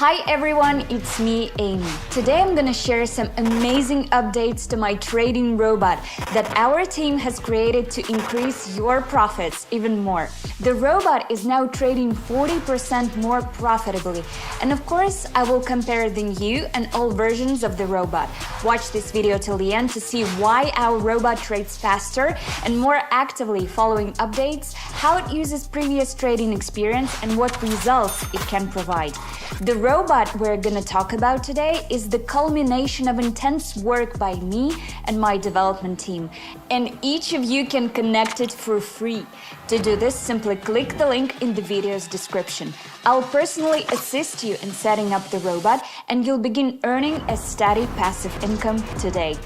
Hi everyone, it's me, Amy. Today I'm gonna share some amazing updates to my trading robot that our team has created to increase your profits even more. The robot is now trading 40% more profitably. And of course, I will compare the new and old versions of the robot. Watch this video till the end to see why our robot trades faster and more actively following updates, how it uses previous trading experience, and what results it can provide. The robot we're gonna talk about today is the culmination of intense work by me and my development team, and each of you can connect it for free. To do this, simply click the link in the video's description. I'll personally assist you in setting up the robot, and you'll begin earning a steady passive income today.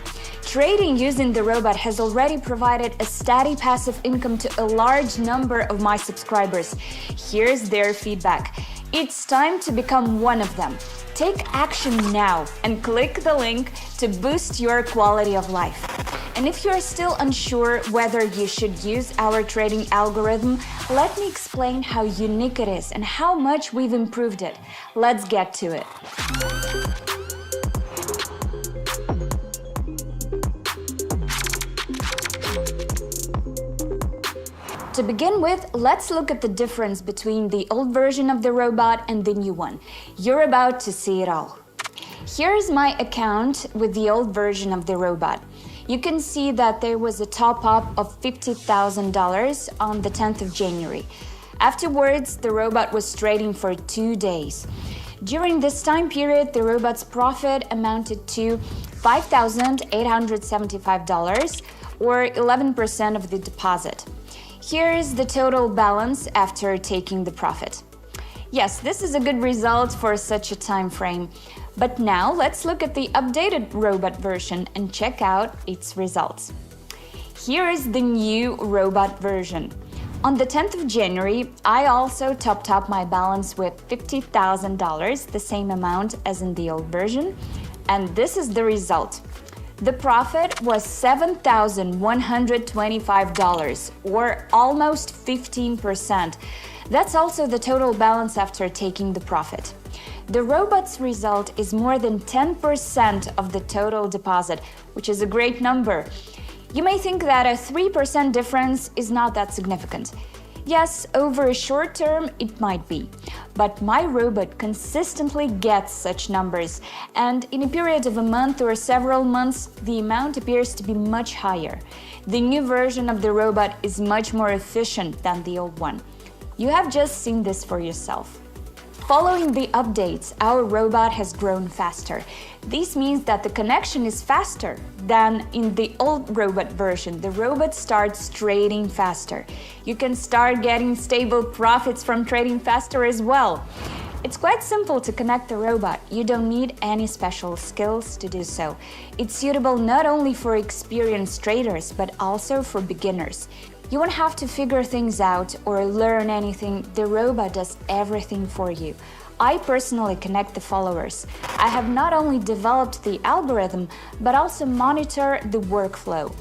Trading using the robot has already provided a steady passive income to a large number of my subscribers. Here's their feedback. It's time to become one of them. Take action now and click the link to boost your quality of life. And if you're still unsure whether you should use our trading algorithm, let me explain how unique it is and how much we've improved it. Let's get to it. To begin with, let's look at the difference between the old version of the robot and the new one. You're about to see it all. Here's my account with the old version of the robot. You can see that there was a top-up of $50,000 on the 10th of January. Afterwards, the robot was trading for 2 days. During this time period, the robot's profit amounted to $5,875, or 11% of the deposit. Here is the total balance after taking the profit. Yes, this is a good result for such a time frame. But now let's look at the updated robot version and check out its results. Here is the new robot version. On the 10th of January, I also topped up my balance with $50,000, the same amount as in the old version. And this is the result. The profit was $7,125, or almost 15%. That's also the total balance after taking the profit. The robot's result is more than 10% of the total deposit, which is a great number. You may think that a 3% difference is not that significant. Yes, over a short term, it might be. But my robot consistently gets such numbers, and in a period of a month or several months, the amount appears to be much higher. The new version of the robot is much more efficient than the old one. You have just seen this for yourself. Following the updates, our robot has grown faster. This means that the connection is faster than in the old robot version. The robot starts trading faster. You can start getting stable profits from trading faster as well. It's quite simple to connect the robot. You don't need any special skills to do so. It's suitable not only for experienced traders, but also for beginners. You won't have to figure things out or learn anything. The robot does everything for you. I personally connect the followers. I have not only developed the algorithm, but also monitor the workflow.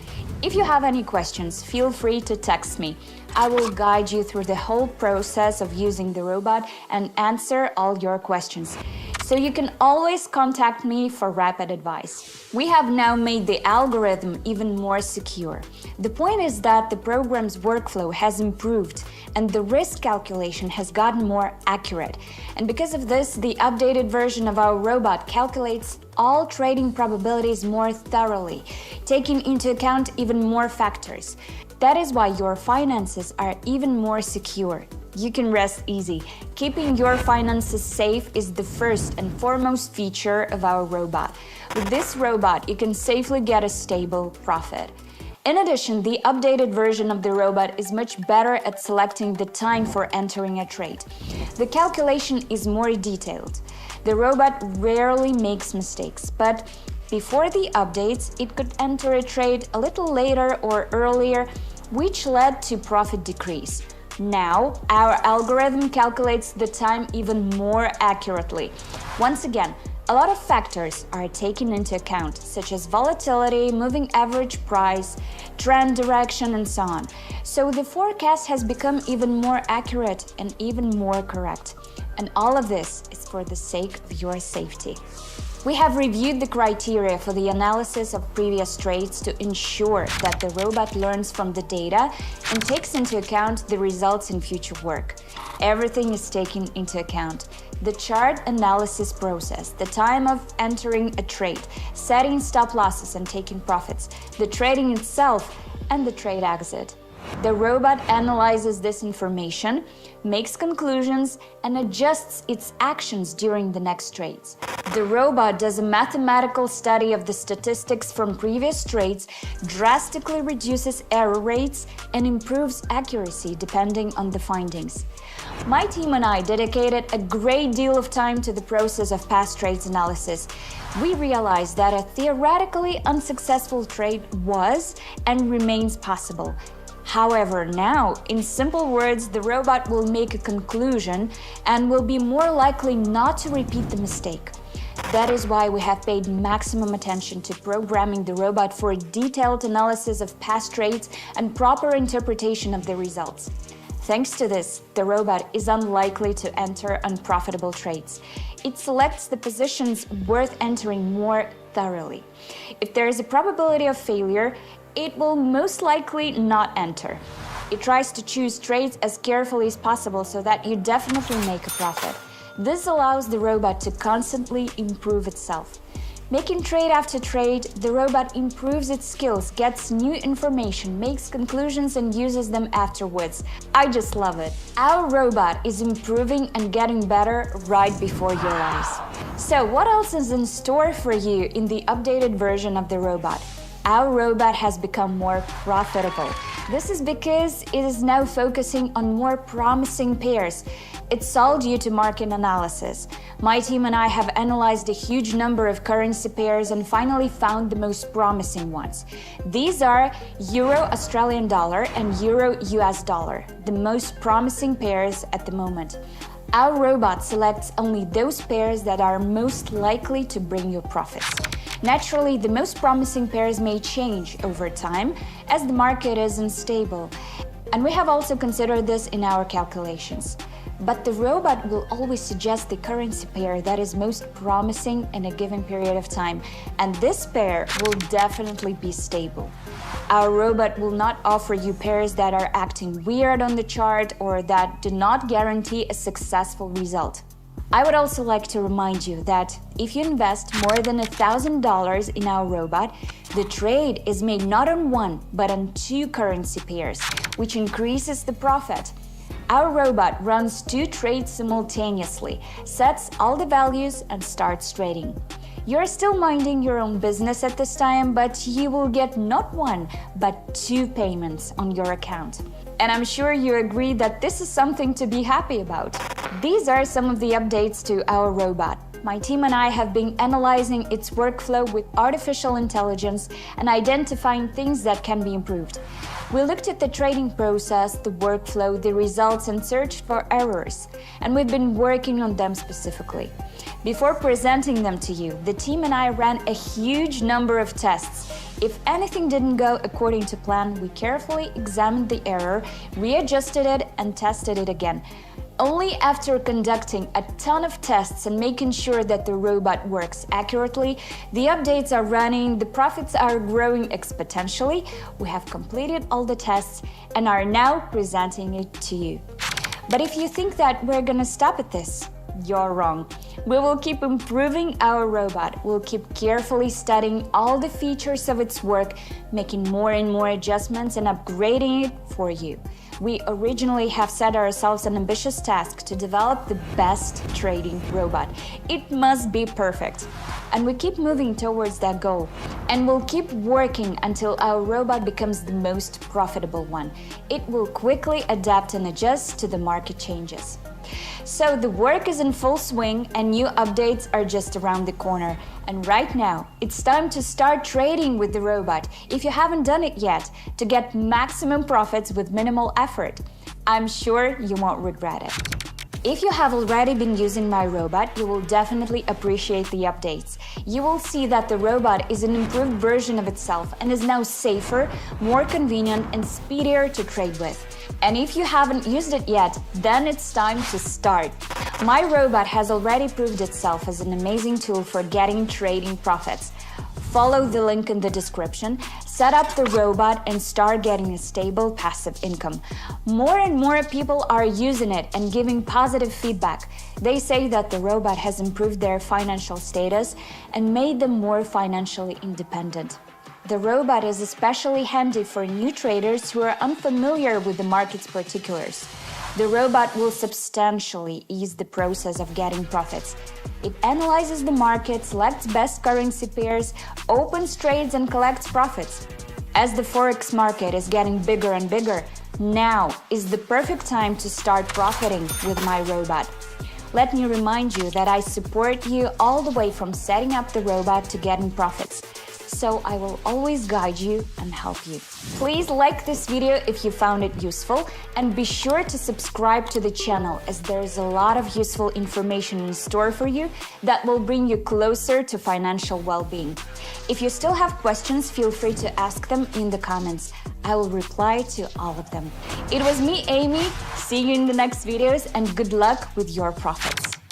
If you have any questions, feel free to text me. I will guide you through the whole process of using the robot and answer all your questions. So you can always contact me for rapid advice. We have now made the algorithm even more secure. The point is that the program's workflow has improved and the risk calculation has gotten more accurate. And because of this, the updated version of our robot calculates all trading probabilities more thoroughly, taking into account even more factors. That is why your finances are even more secure. You can rest easy. Keeping your finances safe is the first and foremost feature of our robot. With this robot, you can safely get a stable profit. In addition, the updated version of the robot is much better at selecting the time for entering a trade. The calculation is more detailed. The robot rarely makes mistakes, but before the updates, it could enter a trade a little later or earlier, which led to profit decrease. Now, our algorithm calculates the time even more accurately. Once again, a lot of factors are taken into account, such as volatility, moving average price, trend direction, and so on. So the forecast has become even more accurate and even more correct. And all of this is for the sake of your safety. We have reviewed the criteria for the analysis of previous trades to ensure that the robot learns from the data and takes into account the results in future work. Everything is taken into account. The chart analysis process, the time of entering a trade, setting stop losses and taking profits, the trading itself, and the trade exit. The robot analyzes this information, makes conclusions, and adjusts its actions during the next trades. The robot does a mathematical study of the statistics from previous trades, drastically reduces error rates, and improves accuracy depending on the findings. My team and I dedicated a great deal of time to the process of past trades analysis. We realized that a theoretically unsuccessful trade was and remains possible. However, now, in simple words, the robot will make a conclusion and will be more likely not to repeat the mistake. That is why we have paid maximum attention to programming the robot for a detailed analysis of past trades and proper interpretation of the results. Thanks to this, the robot is unlikely to enter unprofitable trades. It selects the positions worth entering more thoroughly. If there is a probability of failure, it will most likely not enter. It tries to choose trades as carefully as possible so that you definitely make a profit. This allows the robot to constantly improve itself. Making trade after trade, the robot improves its skills, gets new information, makes conclusions and uses them afterwards. I just love it. Our robot is improving and getting better right before your eyes. So what else is in store for you in the updated version of the robot? Our robot has become more profitable. This is because it is now focusing on more promising pairs. It sold you to market analysis. My team and I have analyzed a huge number of currency pairs and finally found the most promising ones. These are Euro Australian dollar and Euro US dollar, the most promising pairs at the moment. Our robot selects only those pairs that are most likely to bring you profits. Naturally, the most promising pairs may change over time as the market is unstable, and we have also considered this in our calculations. But the robot will always suggest the currency pair that is most promising in a given period of time, and this pair will definitely be stable. Our robot will not offer you pairs that are acting weird on the chart or that do not guarantee a successful result. I would also like to remind you that if you invest more than $1,000 in our robot, the trade is made not on one, but on two currency pairs, which increases the profit. Our robot runs two trades simultaneously, sets all the values, and starts trading. You're still minding your own business at this time, but you will get not one, but two payments on your account. And I'm sure you agree that this is something to be happy about. These are some of the updates to our robot. My team and I have been analyzing its workflow with artificial intelligence and identifying things that can be improved. We looked at the trading process, the workflow, the results, and searched for errors, and we've been working on them specifically. Before presenting them to you, the team and I ran a huge number of tests. If anything didn't go according to plan, we carefully examined the error, readjusted it, and tested it again. Only after conducting a ton of tests and making sure that the robot works accurately, the updates are running, the profits are growing exponentially, we have completed all the tests and are now presenting it to you. But if you think that we're gonna stop at this, you're wrong. We will keep improving our robot. We'll keep carefully studying all the features of its work, making more and more adjustments and upgrading it for you. We originally have set ourselves an ambitious task to develop the best trading robot. It must be perfect. And we keep moving towards that goal. And we'll keep working until our robot becomes the most profitable one. It will quickly adapt and adjust to the market changes. So the work is in full swing and new updates are just around the corner. And right now, it's time to start trading with the robot, if you haven't done it yet, to get maximum profits with minimal effort. I'm sure you won't regret it. If you have already been using my robot, you will definitely appreciate the updates. You will see that the robot is an improved version of itself and is now safer, more convenient, and speedier to trade with. And if you haven't used it yet, then it's time to start. My robot has already proved itself as an amazing tool for getting trading profits. Follow the link in the description, set up the robot and start getting a stable passive income. More and more people are using it and giving positive feedback. They say that the robot has improved their financial status and made them more financially independent. The robot is especially handy for new traders who are unfamiliar with the market's particulars. The robot will substantially ease the process of getting profits. It analyzes the market, selects best currency pairs, opens trades and collects profits. As the Forex market is getting bigger and bigger, now is the perfect time to start profiting with my robot. Let me remind you that I support you all the way from setting up the robot to getting profits. So I will always guide you and help you. Please like this video if you found it useful and be sure to subscribe to the channel as there is a lot of useful information in store for you that will bring you closer to financial well-being. If you still have questions, feel free to ask them in the comments. I will reply to all of them. It was me, Amy. See you in the next videos and good luck with your profits.